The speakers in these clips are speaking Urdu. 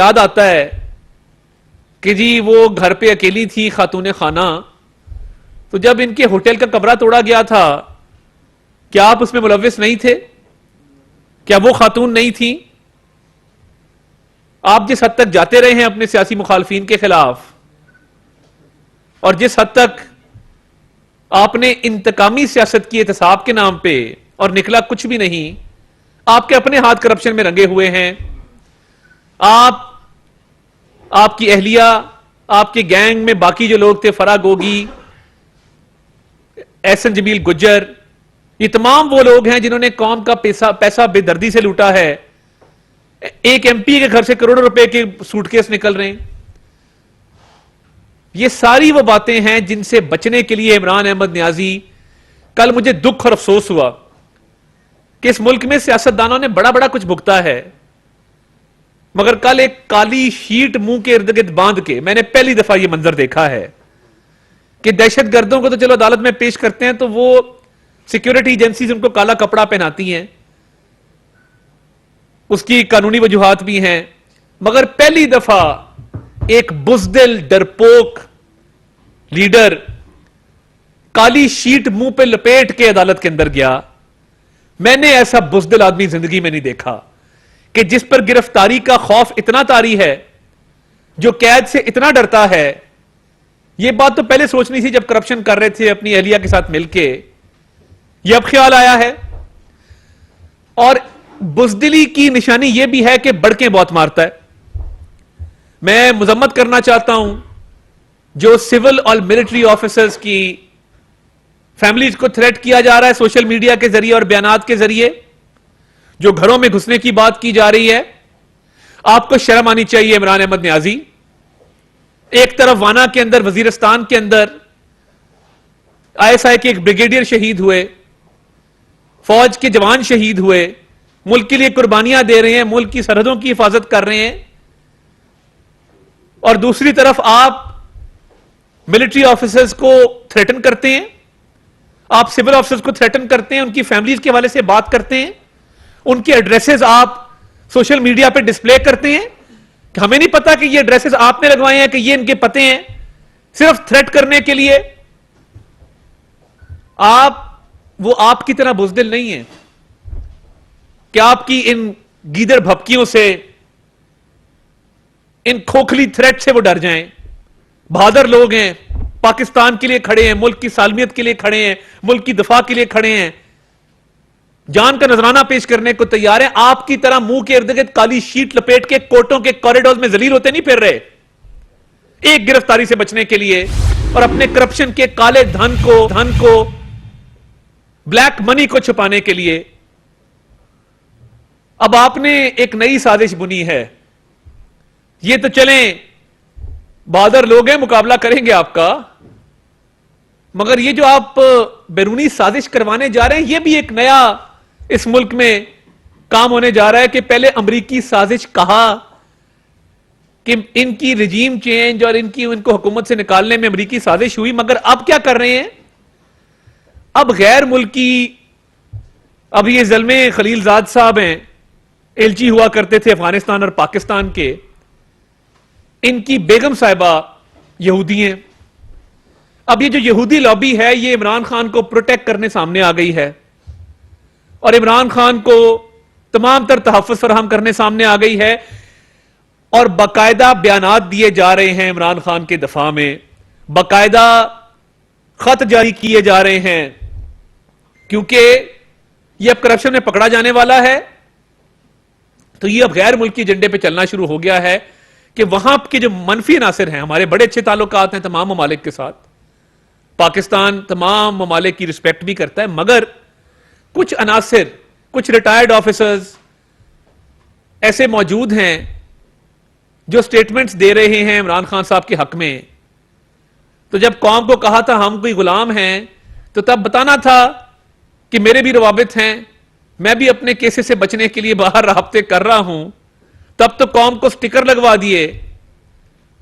یاد آتا ہے کہ جی وہ گھر پہ اکیلی تھی خاتون خانہ، تو جب ان کے ہوٹل کا کمرہ توڑا گیا تھا، کیا آپ اس میں ملوث نہیں تھے؟ کیا وہ خاتون نہیں تھی؟ آپ جس حد تک جاتے رہے ہیں اپنے سیاسی مخالفین کے خلاف، اور جس حد تک آپ نے انتقامی سیاست کی احتساب کے نام پہ، اور نکلا کچھ بھی نہیں، آپ کے اپنے ہاتھ کرپشن میں رنگے ہوئے ہیں، آپ کی اہلیہ، آپ کے گینگ میں باقی جو لوگ تھے، فرا گوگی، احسن جمیل گجر، یہ تمام وہ لوگ ہیں جنہوں نے قوم کا پیسہ بے دردی سے لوٹا ہے۔ ایک ایم پی کے گھر سے کروڑوں روپے کے سوٹ کیس نکل رہے ہیں۔ یہ ساری وہ باتیں ہیں جن سے بچنے کے لیے عمران احمد نیازی، کل مجھے دکھ اور افسوس ہوا کہ اس ملک میں سیاستدانوں نے بڑا بڑا کچھ بھگتا ہے، مگر کل ایک کالی شیٹ منہ کے ارد گرد باندھ کے میں نے پہلی دفعہ یہ منظر دیکھا ہے کہ دہشت گردوں کو تو چلو عدالت میں پیش کرتے ہیں تو وہ سیکیورٹی ایجنسیز ان کو کالا کپڑا پہناتی ہیں، اس کی قانونی وجوہات بھی ہیں، مگر پہلی دفعہ ایک بزدل ڈرپوک لیڈر کالی شیٹ منہ پہ لپیٹ کے عدالت کے اندر گیا۔ میں نے ایسا بزدل آدمی زندگی میں نہیں دیکھا کہ جس پر گرفتاری کا خوف اتنا طاری ہے، جو قید سے اتنا ڈرتا ہے۔ یہ بات تو پہلے سوچنی تھی جب کرپشن کر رہے تھے اپنی اہلیہ کے ساتھ مل کے، یہ اب خیال آیا ہے۔ اور بزدلی کی نشانی یہ بھی ہے کہ بڑکیں بہت مارتا ہے۔ میں مذمت کرنا چاہتا ہوں جو سول اور ملٹری آفیسرز کی فیملیز کو تھریٹ کیا جا رہا ہے سوشل میڈیا کے ذریعے اور بیانات کے ذریعے، جو گھروں میں گھسنے کی بات کی جا رہی ہے۔ آپ کو شرم آنی چاہیے عمران احمد نیازی۔ ایک طرف وانا کے اندر، وزیرستان کے اندر آئی ایس آئی کے ایک بریگیڈیئر شہید ہوئے، فوج کے جوان شہید ہوئے، ملک کے لیے قربانیاں دے رہے ہیں، ملک کی سرحدوں کی حفاظت کر رہے ہیں، اور دوسری طرف آپ ملٹری آفیسرز کو تھریٹن کرتے ہیں، آپ سول آفیسرز کو تھریٹن کرتے ہیں، ان کی فیملیز کے حوالے سے بات کرتے ہیں، ان کے ایڈریسز آپ سوشل میڈیا پہ ڈسپلے کرتے ہیں کہ ہمیں نہیں پتا کہ یہ ایڈریسز آپ نے لگوائے ہیں، کہ یہ ان کے پتے ہیں، صرف تھریٹ کرنے کے لیے۔ وہ آپ کی طرح بزدل نہیں ہیں کہ آپ کی ان گیدڑ بھپکیوں سے، ان کھوکھلی تھریٹ سے وہ ڈر جائیں۔ بہادر لوگ ہیں، پاکستان کے لیے کھڑے ہیں، ملک کی سالمیت کے لیے کھڑے ہیں، ملک کی دفاع کے لیے کھڑے ہیں، جان کا نذرانہ پیش کرنے کو تیار ہیں۔ آپ کی طرح منہ کے ارد گرد کالی شیٹ لپیٹ کے کورٹوں کے کوریڈورز میں ذلیل ہوتے نہیں پھر رہے، ایک گرفتاری سے بچنے کے لیے اور اپنے کرپشن کے کالے دھن کو بلیک منی کو چھپانے کے لیے۔ اب آپ نے ایک نئی سازش بنی ہے۔ یہ تو چلیں بہادر لوگ ہیں، مقابلہ کریں گے آپ کا، مگر یہ جو آپ بیرونی سازش کروانے جا رہے ہیں، یہ بھی ایک نیا اس ملک میں کام ہونے جا رہا ہے کہ پہلے امریکی سازش کہا کہ ان کی رجیم چینج اور ان کو حکومت سے نکالنے میں امریکی سازش ہوئی، مگر اب کیا کر رہے ہیں؟ اب غیر ملکی، اب یہ زلمے خلیل زاد صاحب ہیں، ایلچی ہوا کرتے تھے افغانستان اور پاکستان کے، ان کی بیگم صاحبہ یہودی ہیں۔ اب یہ جو یہودی لابی ہے، یہ عمران خان کو پروٹیکٹ کرنے سامنے آ گئی ہے، اور عمران خان کو تمام تر تحفظ فراہم کرنے سامنے آ گئی ہے، اور باقاعدہ بیانات دیے جا رہے ہیں عمران خان کے دفاع میں، باقاعدہ خط جاری کیے جا رہے ہیں، کیونکہ یہ اب کرپشن میں پکڑا جانے والا ہے، تو یہ اب غیر ملکی ایجنڈے پہ چلنا شروع ہو گیا ہے کہ وہاں کے جو منفی عناصر ہیں، ہمارے بڑے اچھے تعلقات ہیں تمام ممالک کے ساتھ، پاکستان تمام ممالک کی رسپیکٹ بھی کرتا ہے، مگر کچھ عناصر، کچھ ریٹائرڈ آفیسرز ایسے موجود ہیں جو سٹیٹمنٹس دے رہے ہیں عمران خان صاحب کے حق میں۔ تو جب قوم کو کہا تھا ہم کوئی غلام ہیں، تو تب بتانا تھا کہ میرے بھی روابط ہیں، میں بھی اپنے کیسز سے بچنے کے لیے باہر رابطے کر رہا ہوں۔ تب تو قوم کو سٹکر لگوا دیے،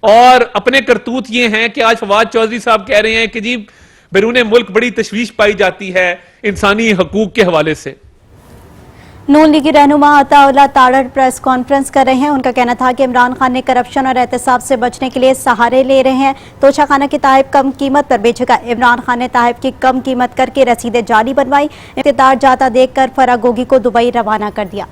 اور اپنے کرتوت یہ ہیں کہ آج فواد چودھری صاحب کہہ رہے ہیں کہ جی بیرون ملک بڑی تشویش پائی جاتی ہے انسانی حقوق کے حوالے سے۔ نون لیگی رہنما عطا اللہ تاڑر پریس کانفرنس کر رہے ہیں. ان کا کہنا تھا کہ عمران خان نے کرپشن اور احتساب سے بچنے کے لیے سہارے لے رہے ہیں. توشہ خانہ کی تحائف کم قیمت پر بیچے گا. عمران خان نے تحائف کی کم قیمت کر کے رسیدیں جعلی بنوائی. اقتدار جاتا دیکھ کر فرح گوگی کو دبئی روانہ کر دیا.